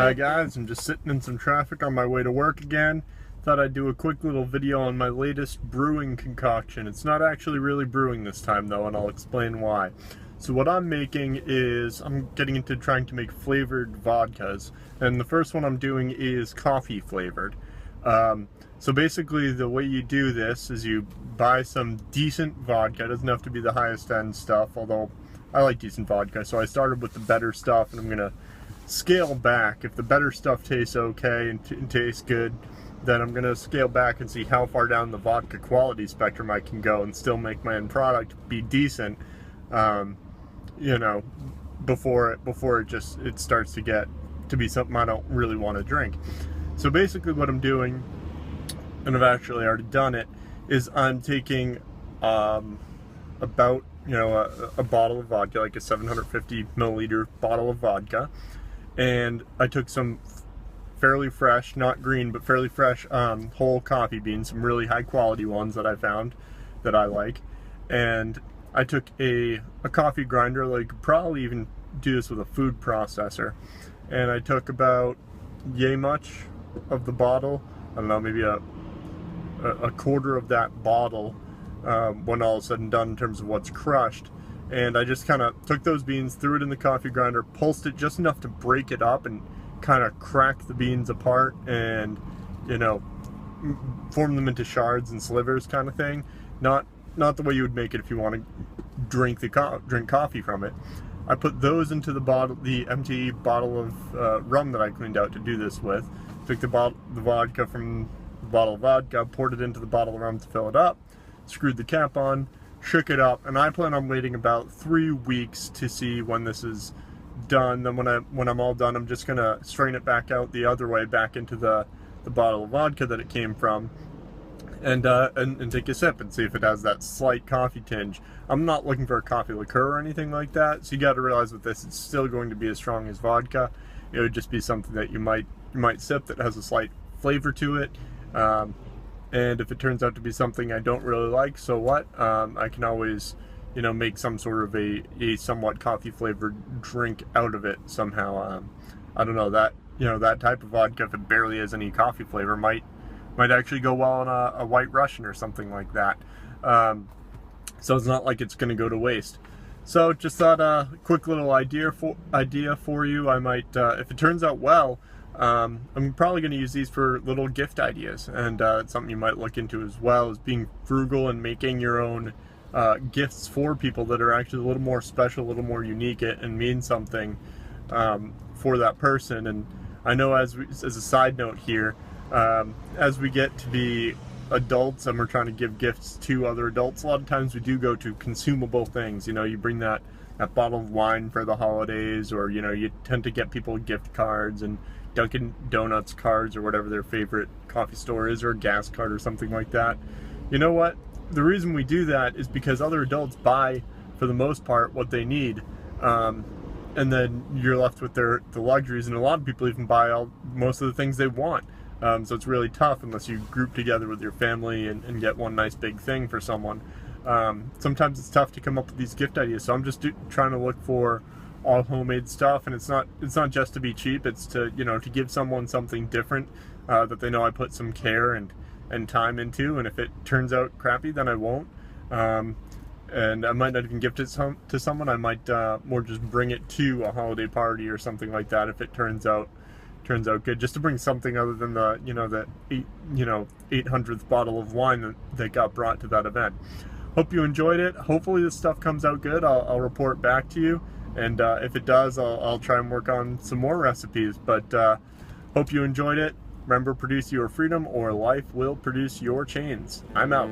Hi guys, I'm just sitting in some traffic on my way to work again. Thought I'd do a quick little video on my latest brewing concoction. It's not actually really brewing this time though, and I'll explain why. So what I'm making is, I'm getting into trying to make flavored vodkas, and the first one I'm doing is coffee flavored. So basically the way you do this is you buy some decent vodka. It doesn't have to be the highest end stuff, although I like decent vodka. So I started with the better stuff, and I'm gonna scale back. If the better stuff tastes okay and tastes good, then I'm gonna scale back and see how far down the vodka quality spectrum I can go and still make my end product be decent, you know, before it starts to get to be something I don't really want to drink. So basically what I'm doing, and I've actually already done it, is I'm taking about, you know, a bottle of vodka, like a 750 milliliter bottle of vodka, and I took some fairly fresh, not green, but fairly fresh whole coffee beans, some really high quality ones that I found that I like, and I took a coffee grinder. Like, could probably even do this with a food processor, and I took about yay much of the bottle, I don't know, maybe a quarter of that bottle when all is said and done in terms of what's crushed. And I just kind of took those beans, threw it in the coffee grinder, pulsed it just enough to break it up and kind of crack the beans apart and, you know, form them into shards and slivers kind of thing. Not the way you would make it if you want to drink coffee from it. I put those into the empty bottle of rum that I cleaned out to do this with. Took the vodka from the bottle of vodka, poured it into the bottle of rum to fill it up, screwed the cap on, shook it up, and I plan on waiting about 3 weeks to see when this is done. Then when I'm all done, I'm just gonna strain it back out the other way, back into the bottle of vodka that it came from, and take a sip and see if it has that slight coffee tinge. I'm not looking for a coffee liqueur or anything like that, so you got to realize with this, it's still going to be as strong as vodka. It would just be something that you might sip that has a slight flavor to it. And if it turns out to be something I don't really like, so what? I can always, you know, make some sort of a somewhat coffee flavored drink out of it somehow. I don't know, that, you know, that type of vodka, if it barely has any coffee flavor, might actually go well on a White Russian or something like that. So it's not like it's going to go to waste. So just thought a quick little idea for you. I might, if it turns out well, I'm probably going to use these for little gift ideas, and it's something you might look into as well, is being frugal and making your own gifts for people that are actually a little more special, a little more unique, and mean something for that person. And I know, as a side note here, as we get to be adults and we're trying to give gifts to other adults, a lot of times we do go to consumable things. You know, you bring that bottle of wine for the holidays, or, you know, you tend to get people gift cards and Dunkin' Donuts cards or whatever their favorite coffee store is, or a gas card or something like that. You know what? The reason we do that is because other adults buy, for the most part, what they need, and then you're left with the luxuries, and a lot of people even buy most of the things they want. So it's really tough unless you group together with your family and get one nice big thing for someone. Sometimes it's tough to come up with these gift ideas, so I'm just trying to look for all homemade stuff, and it's not just to be cheap. It's to, you know, to give someone something different that they know I put some care and time into. And if it turns out crappy, then I won't, and I might not even gift it to someone. I might more just bring it to a holiday party or something like that if it turns out good, just to bring something other than the 800th bottle of wine that got brought to that event. Hope you enjoyed it. Hopefully this stuff comes out good. I'll report back to you. And if it does, I'll try and work on some more recipes. But hope you enjoyed it. Remember, produce your freedom, or life will produce your chains. I'm out.